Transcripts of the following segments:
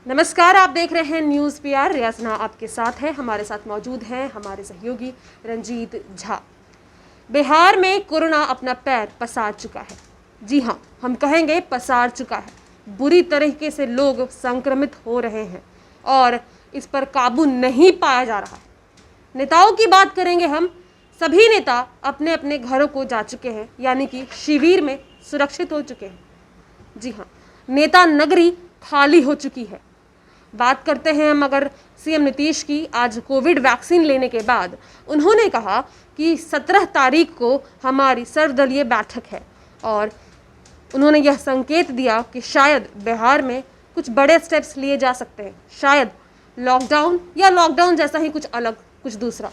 नमस्कार, आप देख रहे हैं न्यूज़ पीआर। रियासना आपके साथ है। हमारे साथ मौजूद हैं हमारे सहयोगी रंजीत झा। बिहार में कोरोना अपना पैर पसार चुका है। जी हाँ, हम कहेंगे पसार चुका है। बुरी तरीके से लोग संक्रमित हो रहे हैं और इस पर काबू नहीं पाया जा रहा है। नेताओं की बात करेंगे हम। सभी नेता अपने अपने घरों को जा चुके हैं, यानी कि शिविर में सुरक्षित हो चुके हैं। जी हाँ, नेता नगरी खाली हो चुकी है। बात करते हैं हम अगर सीएम नीतीश की। आज कोविड वैक्सीन लेने के बाद उन्होंने कहा कि 17 तारीख को हमारी सर्वदलीय बैठक है और उन्होंने यह संकेत दिया कि शायद बिहार में कुछ बड़े स्टेप्स लिए जा सकते हैं, शायद लॉकडाउन या लॉकडाउन जैसा ही कुछ अलग, कुछ दूसरा।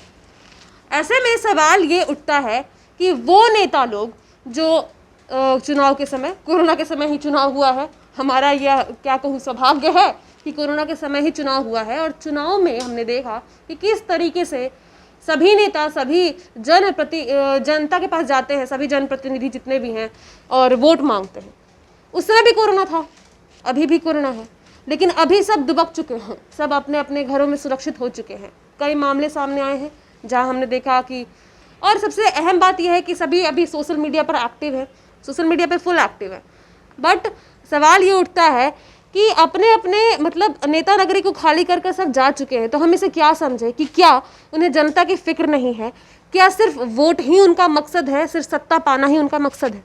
ऐसे में सवाल ये उठता है कि वो नेता लोग जो चुनाव के समय, कोरोना के समय ही चुनाव हुआ है, हमारा यह क्या कहूँ सौभाग्य है कि कोरोना के समय ही चुनाव हुआ है और चुनाव में हमने देखा कि किस तरीके से सभी नेता, सभी जनता के पास जाते हैं, सभी जनप्रतिनिधि जितने भी हैं और वोट मांगते हैं। उस समय भी कोरोना था, अभी भी कोरोना है, लेकिन अभी सब दुबक चुके हैं, सब अपने अपने घरों में सुरक्षित हो चुके हैं। कई मामले सामने आए हैं जहां हमने देखा कि, और सबसे अहम बात यह है कि सभी अभी सोशल मीडिया पर एक्टिव है, सोशल मीडिया पर फुल एक्टिव है। बट सवाल ये उठता है कि अपने अपने मतलब नेता नगरी को खाली कर सब जा चुके हैं, तो हम इसे क्या समझे कि क्या उन्हें जनता की फिक्र नहीं है? क्या सिर्फ वोट ही उनका मकसद है, सिर्फ सत्ता पाना ही उनका मकसद है?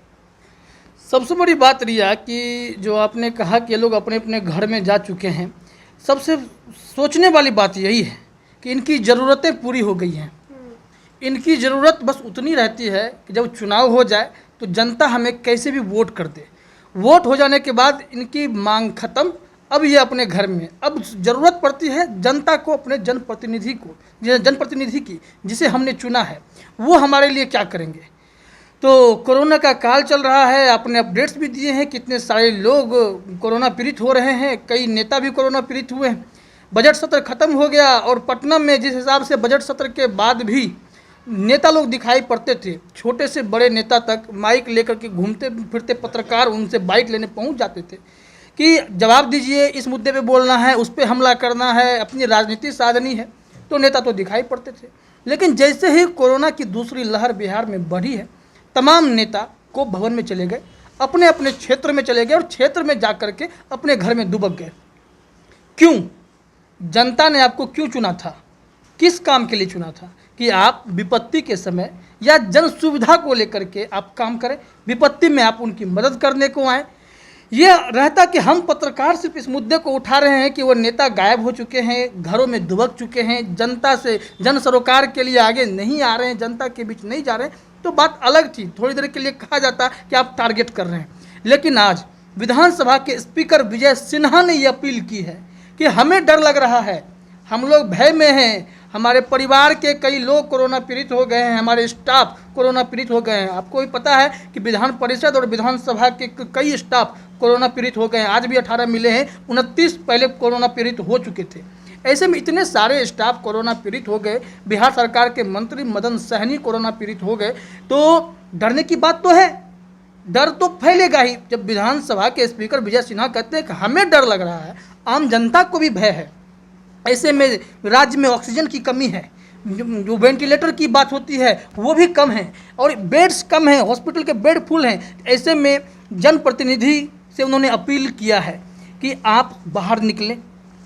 सबसे बड़ी बात रिया कि जो आपने कहा कि ये लोग अपने अपने घर में जा चुके हैं, सबसे सोचने वाली बात यही है कि इनकी ज़रूरतें पूरी हो गई हैं। इनकी ज़रूरत बस उतनी रहती है कि जब चुनाव हो जाए तो जनता हमें कैसे भी वोट कर दे। वोट हो जाने के बाद इनकी मांग खत्म। अब ये अपने घर में, अब ज़रूरत पड़ती है जनता को, अपने जनप्रतिनिधि की, जिसे हमने चुना है, वो हमारे लिए क्या करेंगे। तो कोरोना का काल चल रहा है, आपने अपडेट्स भी दिए हैं, कितने सारे लोग कोरोना पीड़ित हो रहे हैं, कई नेता भी कोरोना पीड़ित हुए हैं। बजट सत्र खत्म हो गया और पटना में जिस हिसाब से बजट सत्र के बाद भी नेता लोग दिखाई पड़ते थे, छोटे से बड़े नेता तक माइक लेकर के घूमते फिरते पत्रकार उनसे बाइट लेने पहुंच जाते थे कि जवाब दीजिए, इस मुद्दे पे बोलना है, उस पर हमला करना है, अपनी राजनीति साधनी है। तो नेता तो दिखाई पड़ते थे, लेकिन जैसे ही कोरोना की दूसरी लहर बिहार में बढ़ी है, तमाम नेता को भवन में चले गए, अपने अपने क्षेत्र में चले गए और क्षेत्र में जा कर के अपने घर में दुबक गए। क्यों? जनता ने आपको क्यों चुना था? किस काम के लिए चुना था? कि आप विपत्ति के समय या जन सुविधा को लेकर के आप काम करें, विपत्ति में आप उनकी मदद करने को आएँ। ये रहता कि हम पत्रकार सिर्फ इस मुद्दे को उठा रहे हैं कि वो नेता गायब हो चुके हैं, घरों में दुबक चुके हैं, जनता से जन सरोकार के लिए आगे नहीं आ रहे हैं, जनता के बीच नहीं जा रहे हैं, तो बात अलग थी। थोड़ी देर के लिए कहा जाता कि आप टारगेट कर रहे हैं। लेकिन आज विधानसभा के स्पीकर विजय सिन्हा ने ये अपील की है कि हमें डर लग रहा है, हम लोग भय में हैं, हमारे परिवार के कई लोग कोरोना पीड़ित हो गए हैं, हमारे स्टाफ कोरोना पीड़ित हो गए हैं। आपको भी पता है कि विधान परिषद और विधानसभा के कई स्टाफ कोरोना पीड़ित हो गए हैं। आज भी 18 मिले हैं, 29 पहले कोरोना पीड़ित हो चुके थे। ऐसे में इतने सारे स्टाफ कोरोना पीड़ित हो गए, बिहार सरकार के मंत्री मदन सहनी कोरोना पीड़ित हो गए, तो डरने की बात तो है, डर तो फैलेगा ही। जब विधानसभा के स्पीकर विजय सिन्हा कहते हैं कि हमें डर लग रहा है, आम जनता को भी भय है। ऐसे में राज्य में ऑक्सीजन की कमी है, जो वेंटिलेटर की बात होती है वो भी कम है और बेड्स कम हैं, हॉस्पिटल के बेड फुल हैं। ऐसे में जनप्रतिनिधि से उन्होंने अपील किया है कि आप बाहर निकलें,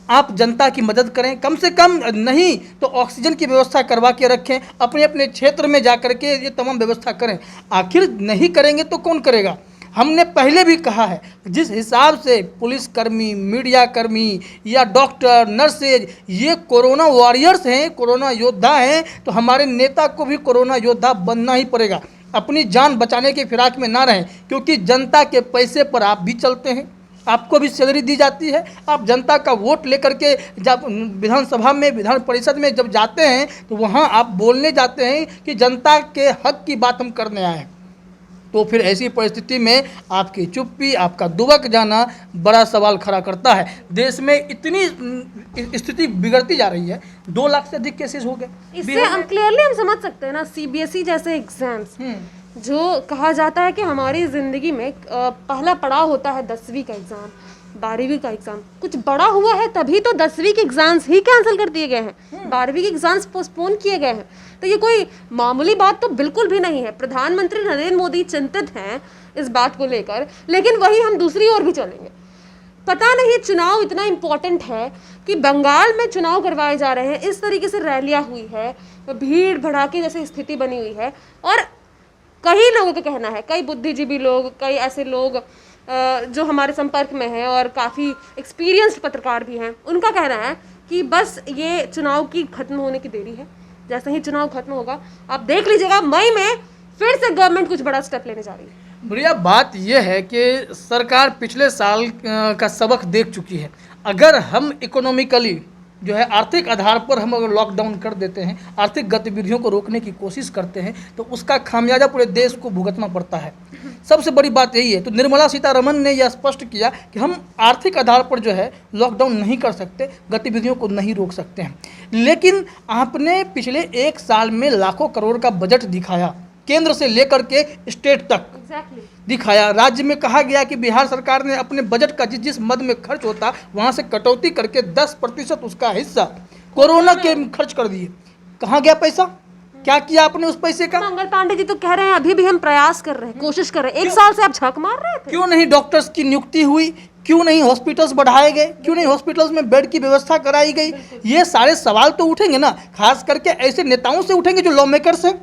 आप जनता की मदद करें, कम से कम नहीं तो ऑक्सीजन की व्यवस्था करवा के रखें, अपने अपने क्षेत्र में जा कर के ये तमाम व्यवस्था करें। आखिर नहीं करेंगे तो कौन करेगा? हमने पहले भी कहा है, जिस हिसाब से पुलिसकर्मी, मीडियाकर्मी या डॉक्टर, नर्सेज ये कोरोना वॉरियर्स हैं, कोरोना योद्धा हैं, तो हमारे नेता को भी कोरोना योद्धा बनना ही पड़ेगा। अपनी जान बचाने के फिराक में ना रहें, क्योंकि जनता के पैसे पर आप भी चलते हैं, आपको भी सैलरी दी जाती है। आप जनता का वोट लेकर के जब विधानसभा में, विधान परिषद में जब जाते हैं तो वहाँ आप बोलने जाते हैं कि जनता के हक की बात हम करने आए हैं। तो फिर ऐसी परिस्थिति में आपकी चुप्पी, आपका दुबक जाना बड़ा सवाल खड़ा करता है। देश में इतनी स्थिति बिगड़ती जा रही है, 2 लाख से अधिक केसेस हो गए। इससे हम क्लियरली हम समझ सकते हैं ना, सीबीएसई जैसे एग्जाम्स जो कहा जाता है कि हमारी ज़िंदगी में पहला पड़ाव होता है 10वीं का एग्ज़ाम, 12वीं का एग्जाम कुछ बड़ा हुआ है तभी तो 10वीं के एग्जाम्स ही कैंसिल कर दिए गए हैं, 12वीं के एग्जाम्स पोस्टपोन किए गए हैं। तो ये कोई मामूली बात तो बिल्कुल भी नहीं है। प्रधानमंत्री नरेंद्र मोदी चिंतित हैं इस बात को लेकर, लेकिन वही हम दूसरी ओर भी चलेंगे। पता नहीं चुनाव इतना इम्पोर्टेंट है कि बंगाल में चुनाव करवाए जा रहे हैं, इस तरीके से रैलियां हुई है, भीड़ भड़ाके जैसी स्थिति बनी हुई है। और कई लोगों का कहना है, कई बुद्धिजीवी लोग, कई ऐसे लोग जो हमारे संपर्क में हैं और काफ़ी एक्सपीरियंस्ड पत्रकार भी हैं, उनका कहना है कि बस ये चुनाव की खत्म होने की देरी है। जैसे ही चुनाव खत्म होगा आप देख लीजिएगा, मई में फिर से गवर्नमेंट कुछ बड़ा स्टेप लेने जा रही है। बढ़िया बात यह है कि सरकार पिछले साल का सबक देख चुकी है। अगर हम इकोनॉमिकली जो है आर्थिक आधार पर हम अगर लॉकडाउन कर देते हैं, आर्थिक गतिविधियों को रोकने की कोशिश करते हैं, तो उसका खामियाजा पूरे देश को भुगतना पड़ता है। सबसे बड़ी बात यही है। तो निर्मला सीतारमण ने यह स्पष्ट किया कि हम आर्थिक आधार पर जो है लॉकडाउन नहीं कर सकते, गतिविधियों को नहीं रोक सकते हैं। लेकिन आपने पिछले एक साल में लाखों करोड़ का बजट दिखाया, केंद्र से लेकर के स्टेट तक दिखाया। राज्य में कहा गया कि बिहार सरकार ने अपने बजट का जिस मद में खर्च होता वहां से कटौती करके 10% उसका हिस्सा कोरोना के खर्च कर दिए। कहाँ गया पैसा? क्या किया आपने उस पैसे का? मंगल पांडे जी तो कह रहे हैं अभी भी हम प्रयास कर रहे हैं, कोशिश कर रहे हैं। एक साल से आप झक मार रहे थे। क्यों नहीं डॉक्टर्स की नियुक्ति हुई? क्यों नहीं हॉस्पिटल्स बढ़ाए गए? क्यों नहीं हॉस्पिटल्स में बेड की व्यवस्था कराई गई? ये सारे सवाल तो उठेंगे ना, खास करके ऐसे नेताओं से उठेंगे जो लॉ मेकर्स हैं।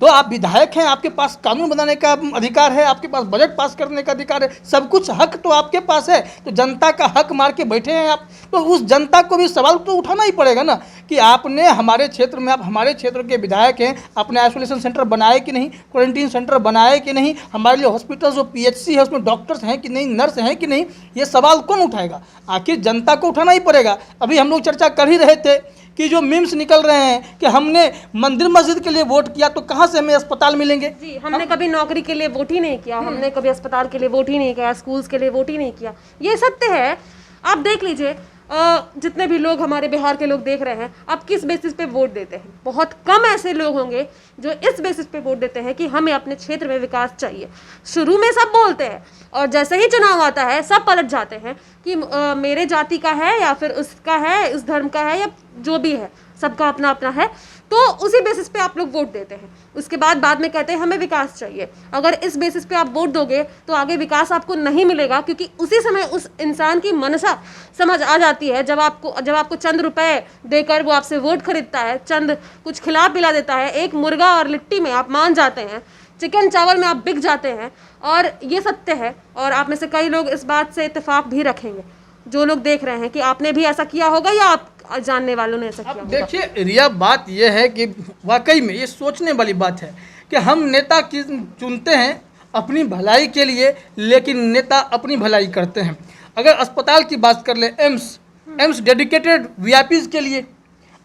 तो आप विधायक हैं, आपके पास कानून बनाने का अधिकार है, आपके पास बजट पास करने का अधिकार है, सब कुछ हक तो आपके पास है। तो जनता का हक मार के बैठे हैं आप, तो उस जनता को भी सवाल तो उठाना ही पड़ेगा ना कि आपने हमारे क्षेत्र में, आप हमारे क्षेत्र के विधायक हैं, आपने आइसोलेशन सेंटर बनाए कि नहीं, क्वारंटीन सेंटर बनाए कि नहीं, हमारे लिए हॉस्पिटल जो PHC है उसमें डॉक्टर्स हैं कि नहीं, नर्स हैं कि नहीं, ये सवाल कौन उठाएगा? आखिर जनता को उठाना ही पड़ेगा। अभी हम लोग चर्चा कर ही रहे थे कि जो मीम्स निकल रहे हैं कि हमने मंदिर मस्जिद के लिए वोट किया तो कहाँ से हमें अस्पताल मिलेंगे? जी, हमने कभी नौकरी के लिए वोट ही नहीं किया, हमने कभी अस्पताल के लिए वोट ही नहीं किया, स्कूल्स के लिए वोट ही नहीं किया। ये सत्य है। आप देख लीजिए, जितने भी लोग हमारे बिहार के लोग देख रहे हैं, आप किस बेसिस पे वोट देते हैं? बहुत कम ऐसे लोग होंगे जो इस बेसिस पे वोट देते हैं कि हमें अपने क्षेत्र में विकास चाहिए। शुरू में सब बोलते हैं और जैसे ही चुनाव आता है सब पलट जाते हैं कि मेरे जाति का है या फिर उसका है, इस धर्म का है या जो भी है, सबका अपना अपना है। तो उसी बेसिस पे आप लोग वोट देते हैं। उसके बाद में कहते हैं हमें विकास चाहिए। अगर इस बेसिस पे आप वोट दोगे तो आगे विकास आपको नहीं मिलेगा, क्योंकि उसी समय उस इंसान की मनसा समझ आ जाती है। जब आपको चंद रुपए देकर वो आपसे वोट खरीदता है, चंद कुछ खिला पिला देता है, एक मुर्गा और लिट्टी में आप मान जाते हैं, चिकन चावल में आप बिक जाते हैं। और ये सत्य है, और आप में से कई लोग इस बात से इत्तेफाक भी रखेंगे, जो लोग देख रहे हैं कि आपने भी ऐसा किया होगा या आप जानने वालों ने ऐसा किया होगा। देखिए रिया, बात यह है कि वाकई में ये सोचने वाली बात है कि हम नेता की चुनते हैं अपनी भलाई के लिए, लेकिन नेता अपनी भलाई करते हैं। अगर अस्पताल की बात कर ले, एम्स डेडिकेटेड VIPs के लिए।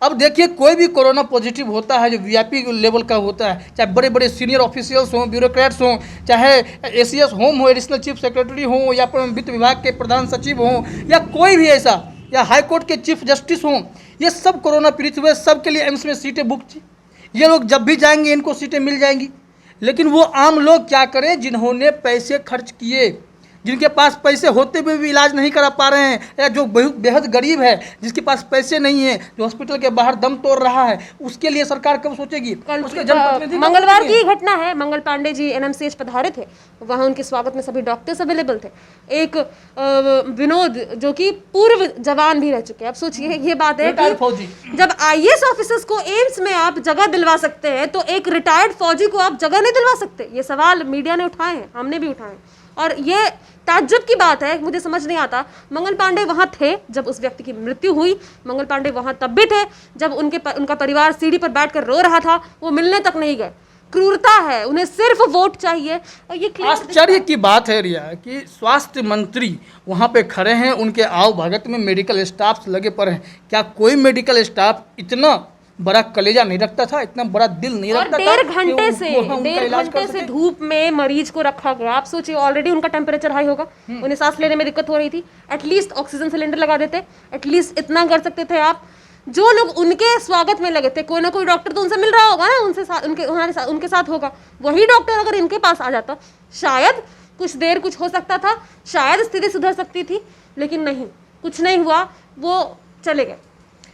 अब देखिए, कोई भी कोरोना पॉजिटिव होता है जो VIP लेवल का होता है, चाहे बड़े बड़े सीनियर ऑफिशियल्स हों, ब्यूरोक्रेट्स हों, चाहे ACS होम हो, एडिशनल चीफ सेक्रेटरी हों, या वित्त विभाग के प्रधान सचिव हों, या कोई भी ऐसा, या हाई कोर्ट के चीफ जस्टिस हों, ये सब कोरोना पीड़ित हुए, सब के लिए एम्स में सीटें बुक थी। ये लोग जब भी जाएंगे इनको सीटें मिल जाएंगी। लेकिन वो आम लोग क्या करें जिन्होंने पैसे खर्च किए, जिनके पास पैसे होते हुए भी इलाज नहीं करा पा रहे हैं, या जो बेहद गरीब है, जिसके पास पैसे नहीं है, जो हॉस्पिटल के बाहर दम तोड़ रहा है, उसके लिए सरकार कब सोचेगी? मंगलवार की घटना है, मंगल पांडे जी NMCH पधारे थे, वहाँ उनके स्वागत में सभी डॉक्टर्स अवेलेबल थे। एक विनोद जो कि पूर्व जवान भी रह चुके हैं, अब सोचिए ये बात है कि जब IAS ऑफिसर्स को एम्स में आप जगह दिलवा सकते हैं तो एक रिटायर्ड फौजी को आप जगह नहीं दिलवा सकते? ये सवाल मीडिया ने उठाए हैं, हमने भी उठाए, और ये ताज्जुब की बात है। मुझे समझ नहीं आता, मंगल पांडे वहाँ थे जब उस व्यक्ति की मृत्यु हुई, मंगल पांडे वहाँ तब भी थे जब उनका परिवार सीढ़ी पर बैठकर रो रहा था, वो मिलने तक नहीं गए। क्रूरता है, उन्हें सिर्फ वोट चाहिए। और ये आश्चर्य की बात है रिया कि स्वास्थ्य मंत्री वहाँ पे खड़े हैं, उनके आओ भगत में मेडिकल स्टाफ लगे पड़े हैं। क्या कोई मेडिकल स्टाफ इतना बड़ा कलेजा नहीं रखता था, इतना बड़ा दिल नहीं रखता था? 1.5 घंटे से धूप में मरीज को रखा गया। आप सोचिए, ऑलरेडी उनका टेम्परेचर हाई होगा, उन्हें सांस लेने में दिक्कत हो रही थी, एटलीस्ट ऑक्सीजन सिलेंडर लगा देते, एटलीस्ट इतना कर सकते थे आप। जो लोग उनके स्वागत में लगे थे, कोई ना कोई डॉक्टर तो उनसे मिल रहा होगा ना, उनके साथ होगा। वही डॉक्टर अगर इनके पास आ जाता, शायद कुछ देर कुछ हो सकता था, शायद स्थिति सुधर सकती थी। लेकिन नहीं, कुछ नहीं हुआ, वो चले गए।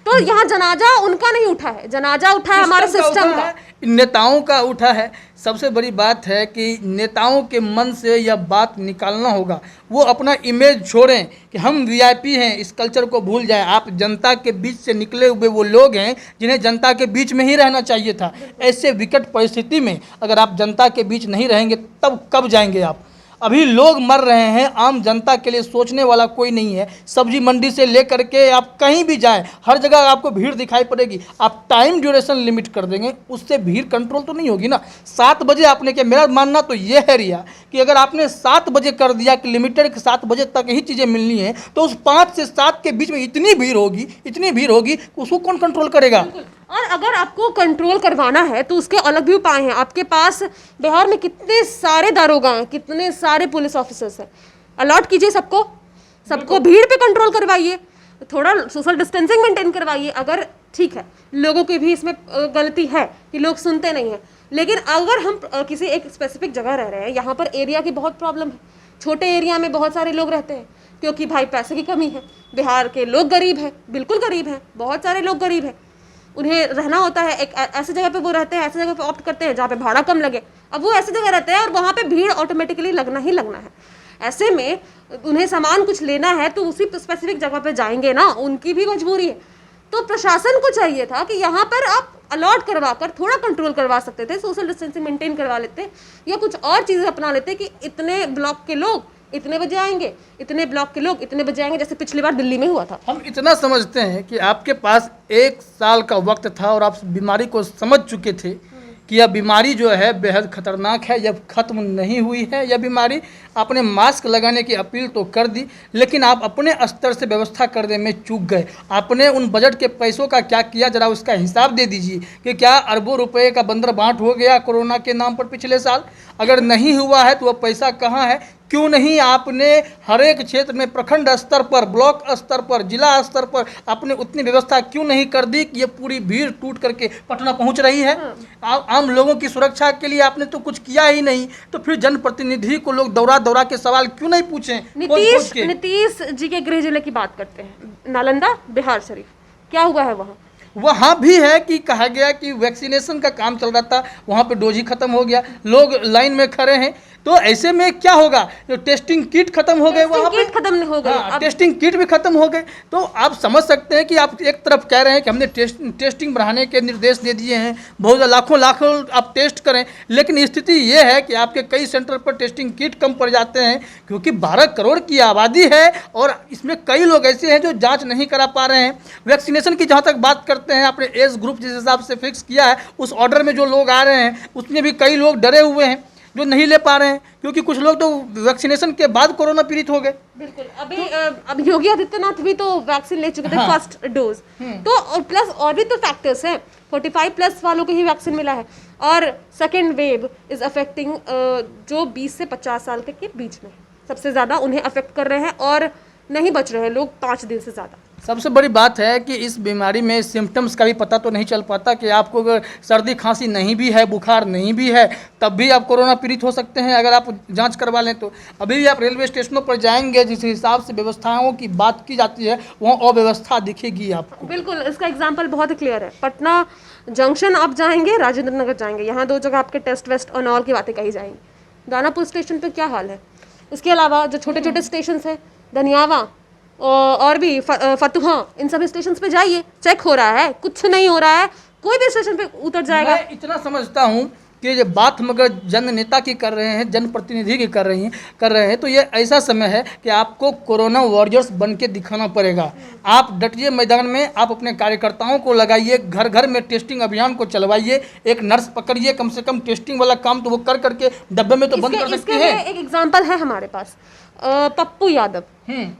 तो यहाँ जनाजा उनका नहीं उठा है, जनाजा उठा है हमारे सिस्टम का, नेताओं का उठा है। सबसे बड़ी बात है कि नेताओं के मन से यह बात निकालना होगा, वो अपना इमेज छोड़ें कि हम वीआईपी हैं, इस कल्चर को भूल जाएं। आप जनता के बीच से निकले हुए वो लोग हैं जिन्हें जनता के बीच में ही रहना चाहिए था। ऐसे विकट परिस्थिति में अगर आप जनता के बीच नहीं रहेंगे तब कब जाएंगे आप? अभी लोग मर रहे हैं, आम जनता के लिए सोचने वाला कोई नहीं है। सब्जी मंडी से लेकर के आप कहीं भी जाएं, हर जगह आपको भीड़ दिखाई पड़ेगी। आप टाइम ड्यूरेशन लिमिट कर देंगे, उससे भीड़ कंट्रोल तो नहीं होगी ना। 7 बजे आपने किया, मेरा मानना तो ये है रिया कि अगर आपने 7 बजे कर दिया कि लिमिटेड 7 बजे तक ही चीज़ें मिलनी है, तो उस 5 से 7 के बीच में इतनी भीड़ होगी कि उसको कौन कंट्रोल करेगा? और अगर आपको कंट्रोल करवाना है तो उसके अलग भी उपाय हैं। आपके पास बिहार में कितने सारे दारोगा हैं, कितने सारे पुलिस ऑफिसर्स हैं, अलॉट कीजिए सबको भीड़ पे कंट्रोल करवाइए, थोड़ा सोशल डिस्टेंसिंग मेंटेन करवाइए। अगर ठीक है, लोगों की भी इसमें गलती है कि लोग सुनते नहीं हैं, लेकिन अगर हम किसी एक स्पेसिफिक जगह रह रहे हैं, यहाँ पर एरिया की बहुत प्रॉब्लम है, छोटे एरिया में बहुत सारे लोग रहते हैं क्योंकि भाई पैसे की कमी है। बिहार के लोग गरीब हैं, बिल्कुल गरीब हैं, बहुत सारे लोग गरीब हैं, उन्हें रहना होता है एक ऐसी जगह पे, वो रहते हैं ऐसी जगह पे ऑप्ट करते हैं जहाँ पे भाड़ा कम लगे। अब वो ऐसी जगह रहते हैं और वहाँ पे भीड़ ऑटोमेटिकली लगना ही लगना है। ऐसे में उन्हें सामान कुछ लेना है तो उसी स्पेसिफिक जगह पे जाएंगे ना, उनकी भी मजबूरी है। तो प्रशासन को चाहिए था कि यहाँ पर आप अलॉट करवा कर थोड़ा कंट्रोल करवा सकते थे, सोशल डिस्टेंसिंग मेंटेन करवा लेते या कुछ और चीज़ें अपना लेते कि इतने ब्लॉक के लोग इतने बजे आएंगे, इतने ब्लॉक के लोग इतने बजे आएंगे, जैसे पिछली बार दिल्ली में हुआ था। हम इतना समझते हैं कि आपके पास 1 साल का वक्त था और आप बीमारी को समझ चुके थे कि यह बीमारी जो है बेहद खतरनाक है, यह खत्म नहीं हुई है यह बीमारी। आपने मास्क लगाने की अपील तो कर दी, लेकिन आप अपने स्तर से व्यवस्था करने में चूक गए। आपने उन बजट के पैसों का क्या किया, जरा उसका हिसाब दे दीजिए कि क्या अरबों रुपए का बंदर बांट हो गया कोरोना के नाम पर पिछले साल? अगर नहीं हुआ है तो वह पैसा कहाँ है? क्यों नहीं आपने हर एक क्षेत्र में प्रखंड स्तर पर, ब्लॉक स्तर पर, जिला स्तर पर आपने उतनी व्यवस्था क्यों नहीं कर दी कि ये पूरी भीड़ टूट करके पटना पहुंच रही है? आम लोगों की सुरक्षा के लिए आपने तो कुछ किया ही नहीं, तो फिर जनप्रतिनिधि को लोग दौरा के सवाल क्यों नहीं पूछें? नीतीश जी के गृह जिले की बात करते हैं, नालंदा, बिहार शरीफ, क्या हुआ है वहाँ भी है कि कहा गया कि वैक्सीनेशन का काम चल रहा था, वहाँ पे डोज ही खत्म हो गया, लोग लाइन में खड़े हैं। तो ऐसे में क्या होगा? जो टेस्टिंग किट खत्म हो गए, वहाँ पे खत्म हो गए, हाँ, टेस्टिंग किट भी खत्म हो गए। तो आप समझ सकते हैं कि आप एक तरफ कह रहे हैं कि हमने टेस्टिंग बढ़ाने के निर्देश दे दिए हैं, बहुत लाखों आप टेस्ट करें, लेकिन स्थिति ये है कि आपके कई सेंटर पर टेस्टिंग किट कम पड़ जाते हैं क्योंकि 12 करोड़ की आबादी है और इसमें कई लोग ऐसे हैं जो जाँच नहीं करा पा रहे हैं। वैक्सीनेशन की जहाँ तक बात करते हैं, आपने एज ग्रुप जिस हिसाब से फिक्स किया है, उस ऑर्डर में जो लोग आ रहे हैं उसमें भी कई लोग डरे हुए हैं जो नहीं ले पा रहे हैं, क्योंकि कुछ लोग तो वैक्सीनेशन के बाद कोरोना पीड़ित हो गए। बिल्कुल, अभी योगी आदित्यनाथ भी तो वैक्सीन ले चुके थे, फर्स्ट डोज। तो प्लस और भी तो फैक्टर्स हैं, 45 प्लस वालों को ही वैक्सीन मिला है और सेकेंड वेव इज अफेक्टिंग जो 20 से 50 साल के बीच में सबसे ज़्यादा उन्हें अफेक्ट कर रहे हैं और नहीं बच रहे हैं लोग 5 दिन से ज़्यादा। सबसे बड़ी बात है कि इस बीमारी में सिम्टम्स का भी पता तो नहीं चल पाता कि आपको अगर सर्दी खांसी नहीं भी है, बुखार नहीं भी है, तब भी आप कोरोना पीड़ित हो सकते हैं अगर आप जांच करवा लें तो। अभी भी आप रेलवे स्टेशनों पर जाएंगे, जिस हिसाब से व्यवस्थाओं की बात की जाती है वहाँ अव्यवस्था दिखेगी आपको। बिल्कुल, इसका एग्जाम्पल बहुत ही क्लियर है। पटना जंक्शन आप जाएंगे, राजेंद्र नगर जाएंगे, यहाँ 2 जगह आपके टेस्ट वेस्ट और ऑल की बातें कही जाएंगी। दानापुर स्टेशन पर क्या हाल है? उसके अलावा जो छोटे छोटे स्टेशन है, धनियावा और भी फतुहा, इन सभी स्टेशन पे जाइए, चेक हो रहा है, कुछ नहीं हो रहा है, कोई भी स्टेशन पे उतर जाएगा। मैं इतना समझता हूँ कि ये बात हम अगर जन नेता की कर रहे हैं, जनप्रतिनिधि की कर रहे हैं तो ये ऐसा समय है कि आपको कोरोना वॉरियर्स बन के दिखाना पड़ेगा। आप डटिए मैदान में, आप अपने कार्यकर्ताओं को लगाइए, घर घर में टेस्टिंग अभियान को चलवाइए, एक नर्स पकड़िए, कम से कम टेस्टिंग वाला काम तो वो कर करके डब्बे में तो बंद कर सकती है। एक एग्जाम्पल है हमारे पास, पप्पू यादव,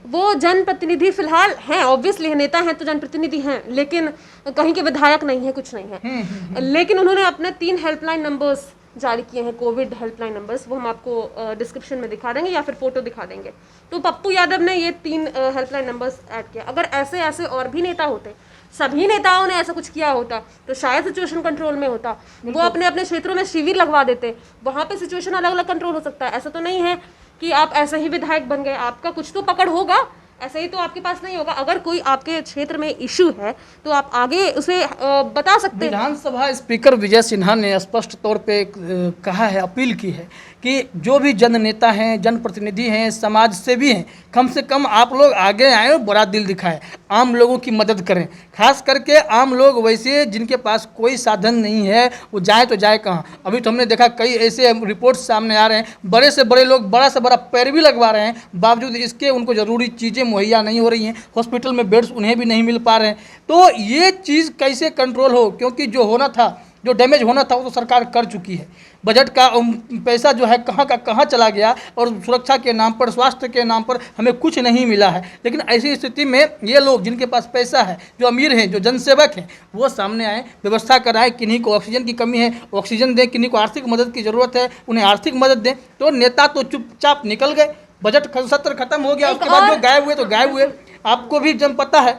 वो जनप्रतिनिधि फिलहाल हैं, ऑब्वियसली नेता हैं तो जनप्रतिनिधि हैं, लेकिन कहीं के विधायक नहीं है, कुछ नहीं है। लेकिन उन्होंने अपने 3 हेल्पलाइन नंबर्स जारी किए हैं, कोविड हेल्पलाइन नंबर्स, वो हम आपको डिस्क्रिप्शन में दिखा देंगे या फिर फोटो दिखा देंगे। तो पप्पू यादव ने ये 3 हेल्पलाइन नंबर्स ऐड किया। अगर ऐसे ऐसे और भी नेता होते, सभी नेताओं ने ऐसा कुछ किया होता तो शायद सिचुएशन कंट्रोल में होता। वो अपने अपने क्षेत्रों में शिविर लगवा देते, वहाँ पे सिचुएशन अलग अलग कंट्रोल हो सकता है। ऐसा तो नहीं है कि आप ऐसे ही विधायक बन गए, आपका कुछ तो पकड़ होगा, ऐसे ही तो आपके पास नहीं होगा। अगर कोई आपके क्षेत्र में इशू है तो आप आगे उसे बता सकते हैं। विधानसभा स्पीकर विजय सिन्हा ने स्पष्ट तौर पे कहा है, अपील की है कि जो भी जन नेता हैं, जनप्रतिनिधि हैं, समाज सेवी हैं, कम से कम आप लोग आगे आए और बड़ा दिल दिखाएं, आम लोगों की मदद करें। खास करके आम लोग वैसे जिनके पास कोई साधन नहीं है, वो जाए तो जाए कहाँ। अभी तो हमने देखा कई ऐसे रिपोर्ट सामने आ रहे हैं, बड़े से बड़े लोग बड़ा से बड़ा पैरवी लगवा रहे हैं, बावजूद इसके उनको ज़रूरी चीज़ें मुहैया नहीं हो रही हैं, हॉस्पिटल में बेड्स उन्हें भी नहीं मिल पा रहे हैं। तो ये चीज़ कैसे कंट्रोल हो, क्योंकि जो होना था, जो डैमेज होना था वो तो सरकार कर चुकी है। बजट का पैसा जो है कहाँ का कहाँ चला गया, और सुरक्षा के नाम पर, स्वास्थ्य के नाम पर हमें कुछ नहीं मिला है। लेकिन ऐसी स्थिति में ये लोग जिनके पास पैसा है, जो अमीर हैं, जो जनसेवक हैं, वो सामने आए, व्यवस्था कराएं। किन्हीं को ऑक्सीजन की कमी है, ऑक्सीजन दें, किन्हीं को आर्थिक मदद की ज़रूरत है, उन्हें आर्थिक मदद दें। तो नेता तो चुपचाप निकल गए, बजट सत्र खत्म हो गया, उसके बाद जो गायब हुए तो गायब हुए। आपको भी जब पता है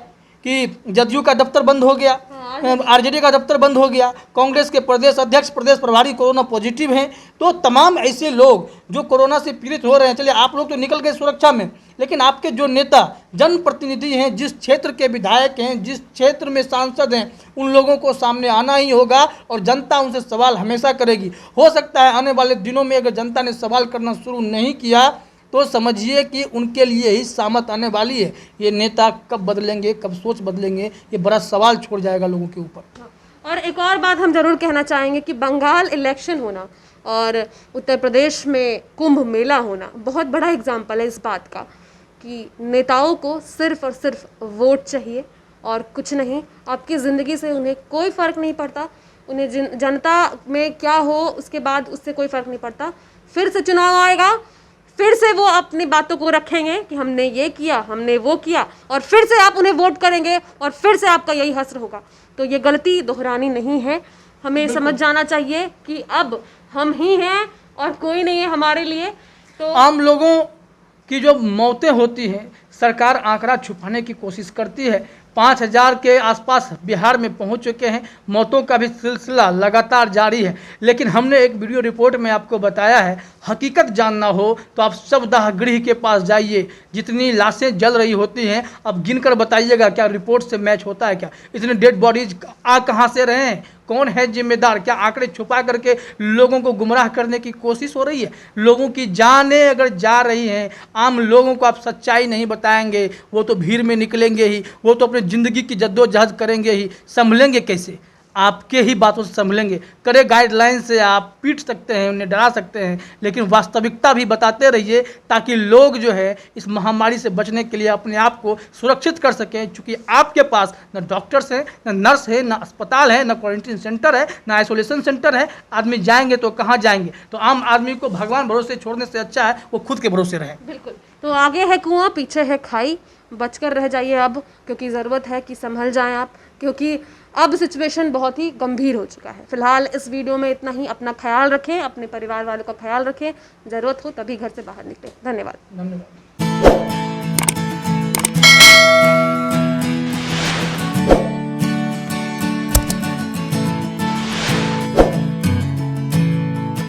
कि जदयू का दफ्तर बंद हो गया, आरजेडी का दफ्तर बंद हो गया, कांग्रेस के प्रदेश अध्यक्ष, प्रदेश प्रभारी कोरोना पॉजिटिव हैं। तो तमाम ऐसे लोग जो कोरोना से पीड़ित हो रहे हैं, चलिए आप लोग तो निकल गए सुरक्षा में, लेकिन आपके जो नेता, जनप्रतिनिधि हैं, जिस क्षेत्र के विधायक हैं, जिस क्षेत्र में सांसद हैं, उन लोगों को सामने आना ही होगा और जनता उनसे सवाल हमेशा करेगी। हो सकता है आने वाले दिनों में अगर जनता ने सवाल करना शुरू नहीं किया तो समझिए कि उनके लिए ही सामत आने वाली है। ये नेता कब बदलेंगे, कब सोच बदलेंगे, ये बड़ा सवाल छोड़ जाएगा लोगों के ऊपर। और एक और बात हम जरूर कहना चाहेंगे कि बंगाल इलेक्शन होना और उत्तर प्रदेश में कुंभ मेला होना बहुत बड़ा एग्जाम्पल है इस बात का कि नेताओं को सिर्फ और सिर्फ वोट चाहिए और कुछ नहीं। आपकी ज़िंदगी से उन्हें कोई फ़र्क नहीं पड़ता, उन्हें जनता में क्या हो उसके बाद उससे कोई फ़र्क नहीं पड़ता। फिर से चुनाव आएगा, फिर से वो अपनी बातों को रखेंगे कि हमने ये किया, हमने वो किया, और फिर से आप उन्हें वोट करेंगे और फिर से आपका यही हश्र होगा। तो ये गलती दोहरानी नहीं है। हमें समझ जाना चाहिए कि अब हम ही हैं और कोई नहीं है हमारे लिए। तो आम लोगों की जो मौतें होती हैं, सरकार आंकड़ा छुपाने की कोशिश करती है। 5000 के आसपास बिहार में पहुंच चुके हैं, मौतों का भी सिलसिला लगातार जारी है। लेकिन हमने एक वीडियो रिपोर्ट में आपको बताया है, हकीकत जानना हो तो आप शवदाह गृह के पास जाइए, जितनी लाशें जल रही होती हैं, अब गिनकर बताइएगा क्या रिपोर्ट से मैच होता है क्या? इतने डेड बॉडीज आ कहाँ से रहे हैं, कौन है जिम्मेदार? क्या आंकड़े छुपा करके लोगों को गुमराह करने की कोशिश हो रही है? लोगों की जानें अगर जा रही हैं, आम लोगों को आप सच्चाई नहीं बताएंगे, वो तो भीड़ में निकलेंगे ही, वो तो अपनी ज़िंदगी की जद्दोजहद करेंगे ही, संभलेंगे कैसे? आपके ही बातों से संभलेंगे। करे गाइडलाइन से आप पीट सकते हैं, उन्हें डरा सकते हैं, लेकिन वास्तविकता भी बताते रहिए ताकि लोग जो है इस महामारी से बचने के लिए अपने आप को सुरक्षित कर सकें। चूँकि आपके पास न डॉक्टर्स हैं, न नर्स है, न अस्पताल है, न क्वारंटीन सेंटर है, न आइसोलेशन सेंटर है। आदमी जाएंगे तो कहाँ जाएंगे? तो आम आदमी को भगवान भरोसे छोड़ने से अच्छा है वो खुद के भरोसे रहे। बिल्कुल। तो आगे है कुआं, पीछे है खाई, बचकर रह जाइए अब, क्योंकि ज़रूरत है कि संभल जाएं आप, क्योंकि अब सिचुएशन बहुत ही गंभीर हो चुका है। फिलहाल इस वीडियो में इतना ही। अपना ख्याल रखें, अपने परिवार वालों का ख्याल रखें, ज़रूरत हो तभी घर से बाहर निकलें। धन्यवाद।